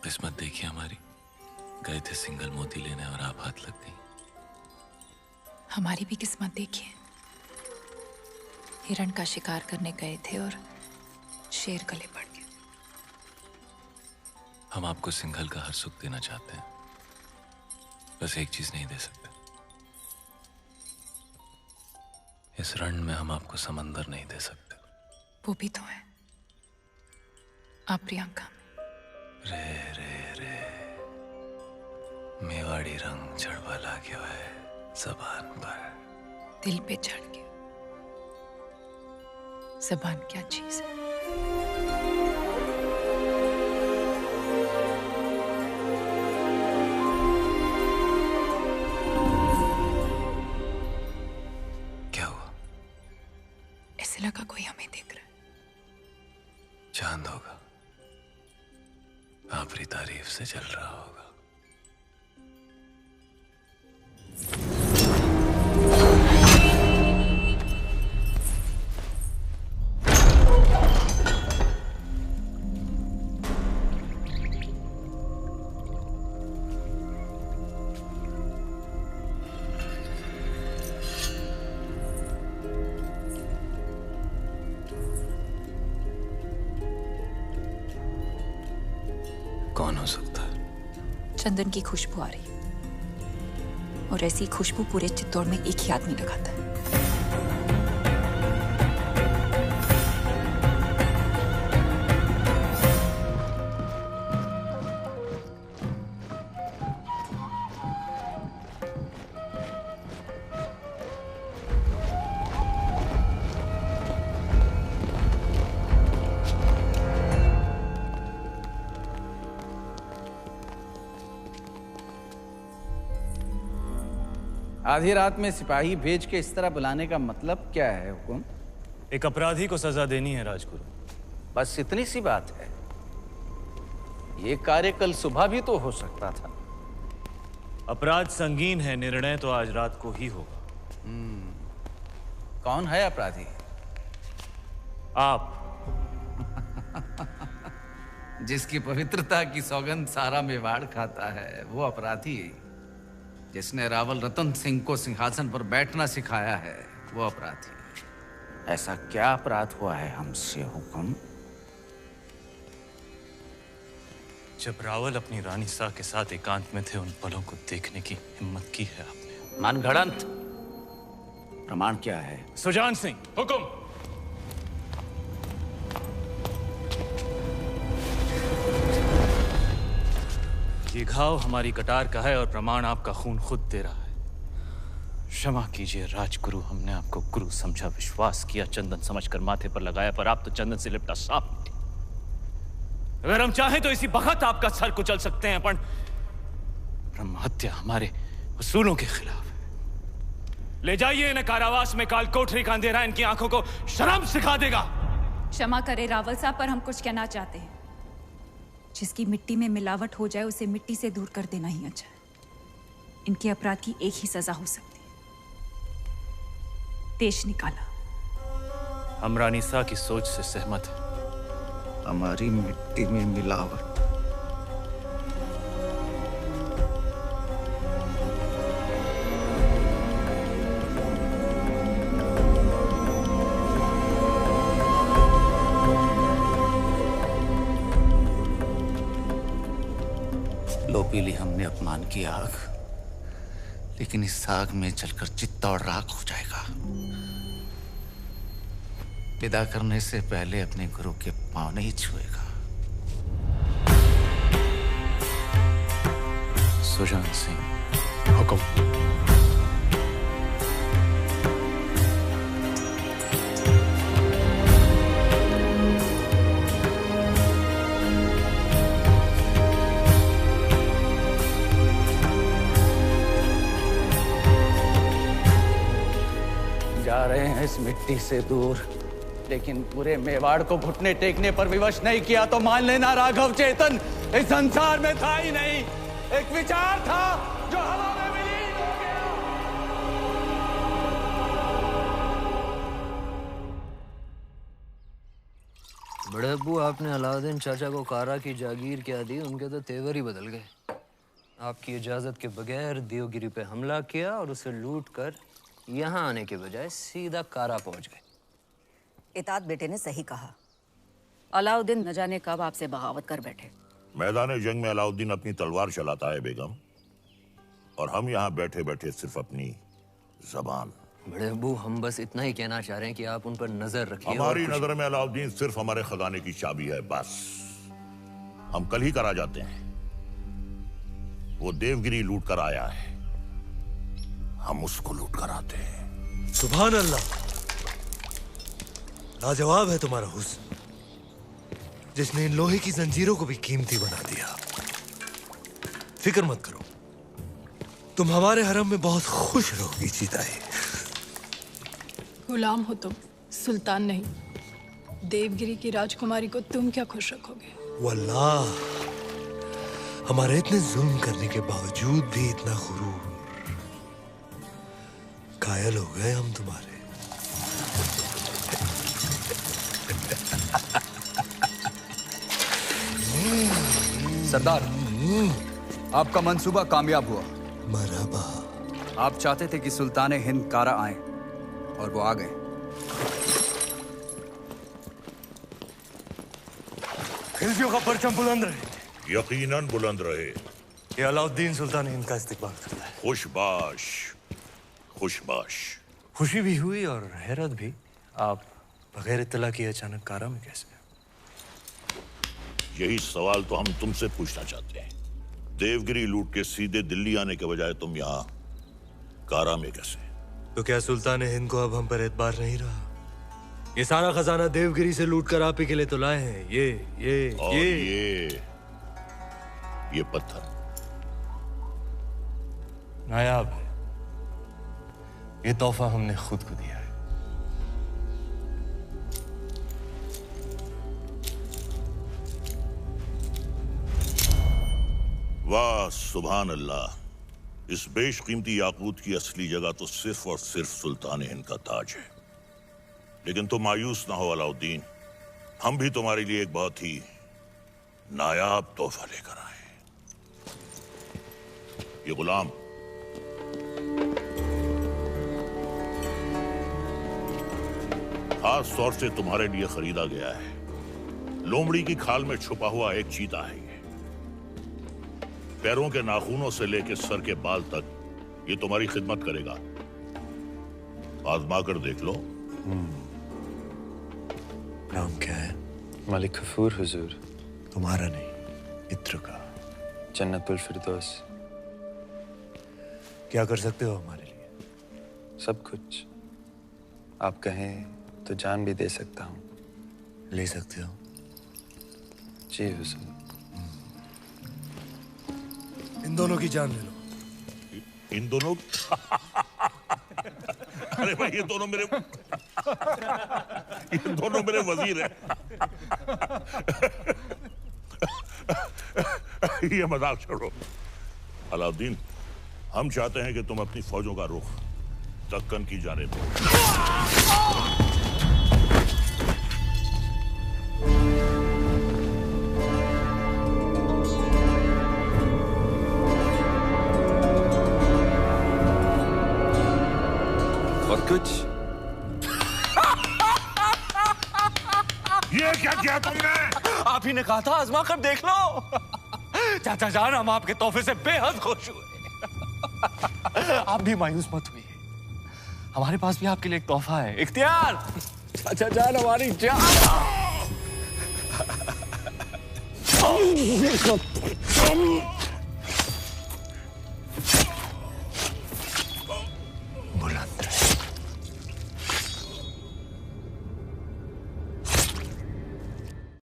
किस्मत देखी हमारी, गए थे सिंगल मोती लेने और आप हाथ लग गई। हमारी भी किस्मत देखिए, हिरण का शिकार करने गए थे और शेर गले पड़ गया। हम आपको सिंघल का हर सुख देना चाहते हैं, बस एक चीज नहीं दे सकते। इस रण में हम आपको समंदर नहीं दे सकते। वो भी तो है आप प्रियंका। रे रे रे मेवाड़ी रंग चढ़वा गया है जबान पर, दिल पे चढ़ गया। जबान क्या चीज है? क्या हुआ? ऐसे लगा कोई हमें देख रहा है। चांद होगा, आपकी तारीफ से चल रहा होगा। कौन हो सकता है? चंदन की खुशबू आ रही है, और ऐसी खुशबू पूरे चित्तौड़ में एक ही आदमी लगाता है। आधी रात में सिपाही भेज के इस तरह बुलाने का मतलब क्या है हुकुम? एक अपराधी को सजा देनी है राजगुरु। बस इतनी सी बात है। ये कार्य कल सुबह भी तो हो सकता था। अपराध संगीन है, निर्णय तो आज रात को ही होगा। कौन है अपराधी? आप। जिसकी पवित्रता की सौगंध सारा मेवाड़ खाता है वो अपराधी। जिसने रावल रतन सिंह को सिंहासन पर बैठना सिखाया है वो अपराधी। ऐसा क्या अपराध हुआ है हमसे हुकुम? जब रावल अपनी रानी सा के साथ एकांत में थे, उन पलों को देखने की हिम्मत की है आपने। मनगढ़ंत। प्रमाण क्या है? सुजान सिंह, हुकुम। ये घाव हमारी कटार का है और प्रमाण आपका खून खुद दे रहा है। क्षमा कीजिए राजगुरु, हमने आपको गुरु समझा, विश्वास किया, चंदन समझकर माथे पर लगाया, पर आप तो चंदन से लिपटा सांप निकले। अगर हम चाहें तो इसी वक्त आपका सर कुचल सकते हैं, पर ब्रह्म हत्या हमारे उसूलों के खिलाफ है। ले जाइए इन्हें कारावास में, काल कोठरी का अंधेरा इनकी आंखों को शर्म सिखा देगा। क्षमा करे रावल साहब, पर हम कुछ कहना चाहते हैं। जिसकी मिट्टी में मिलावट हो जाए उसे मिट्टी से दूर कर देना ही अच्छा है। इनके अपराध की एक ही सजा हो सकती है, देश निकाला। हम रानी सा की सोच से सहमत हैं। हमारी मिट्टी में मिलावट। लो पी ली हमने अपमान की आग, लेकिन इस आग में जलकर चित्तौड़ राख हो जाएगा। विदा करने से पहले अपने गुरु के पांव नहीं छुएगा। सुजान सिंह, हुकुम। जा रहे हैं इस मिट्टी से दूर, लेकिन पूरे मेवाड़ को घुटने टेकने पर विवश नहीं किया तो मान लेना राघव चेतन इस संसार में था ही नहीं। एक विचार था जो हवा में विलीन हो गया। बड़े अब्बू, आपने अलाउद्दीन चाचा को कारा की जागीर क्या दी, उनके तो तेवर ही बदल गए। आपकी इजाज़त के बगैर देवगिरी पे हमला किया और उसे लूट कर यहाँ आने के बजाय सीधा कारा पहुँच गए। इतात बेटे ने सही कहा। अलाउद्दीन न जाने कब आपसे बगावत कर बैठे। मैदान जंग में अलाउद्दीन अपनी तलवार चलाता है बेगम, और हम यहाँ बैठे बैठे सिर्फ अपनी जबान। बड़े अब्बू, हम बस इतना ही कहना चाह रहे हैं कि आप उन पर नजर रखिए। हमारी नजर में अलाउद्दीन सिर्फ हमारे खजाने की चाबी है, बस। हम कल ही करा जाते हैं। वो देवगिरी लूट कर आया है, हम उसको लूट कर आते हैं। सुभान अल्लाह, लाजवाब है तुम्हारा हुस्न, जिसने इन लोहे की जंजीरों को भी कीमती बना दिया। फिक्र मत करो, तुम हमारे हरम में बहुत खुश रहोगी जीताए। गुलाम हो तुम, सुल्तान नहीं। देवगिरी की राजकुमारी को तुम क्या खुश रखोगे? वल्लाह, हमारे इतने जुल्म करने के बावजूद भी इतना गुरूर। कायल हो गए हम तुम्हारे। सरदार, आपका मंसूबा कामयाब हुआ। मरहबा। आप चाहते थे कि सुल्तान हिंद कारा आए, और वो आ गए। खिलजियों का परचम बुलंद रहे। यकीनन बुलंद रहे। ये अलाउद्दीन सुल्तान हिंद का इस्तेमाल करता है। खुशबाश, खुशबाश। खुशी भी हुई और हैरत भी। आप बगैर इत्तला किए अचानक कारा में कैसे? यही सवाल तो हम तुमसे पूछना चाहते हैं। देवगिरी लूट के सीधे दिल्ली आने के बजाय तुम यहाँ कारा में कैसे? तो क्या सुल्तान हिंद को अब हम पर एतबार नहीं रहा? ये सारा खजाना देवगिरी से लूट कर आप ही के लिए तो लाए हैं। ये पत्थर नायाब है। ये तोहफा हमने खुद को दिया है। वाह सुभान अल्लाह, इस बेशकीमती याकूत की असली जगह तो सिर्फ और सिर्फ सुल्तान हिंद का ताज है। लेकिन तुम मायूस ना हो अलाउद्दीन, हम भी तुम्हारे लिए एक बहुत ही नायाब तोहफा लेकर आए। ये गुलाम खास तौर से तुम्हारे लिए खरीदा गया है। लोमड़ी की खाल में छुपा हुआ एक चीता है ये। पैरों के नाखूनों से लेकर सर के बाल तक ये तुम्हारी खिदमत करेगा। आजमा कर देख लो। नाम क्या है? मलिक गफूर हुजूर। तुम्हारा नहीं, इत्र का। जन्नतुल फिरदौस। क्या कर सकते हो हमारे लिए? सब कुछ। आप कहें तो जान भी दे सकता हूँ। ले सकते हो? जी हुजूर। इन दोनों की जान ले लो। इन दोनों? अरे भाई, ये दोनों मेरे वजीर हैं। ये मजाक छोड़ो। अलाउद्दीन, हम चाहते हैं कि तुम अपनी फौजों का रुख दक्कन की जानिब दो। और कुछ? ये क्या किया तुमने? आप ही ने कहा था आजमा कर देख लो। चाचा जान, हम आपके तोहफे से बेहद खुश हुए। आप भी मायूस मत हुई, हमारे पास भी आपके लिए एक तोहफा है। इख्तियार, चाचा जान हमारी जान।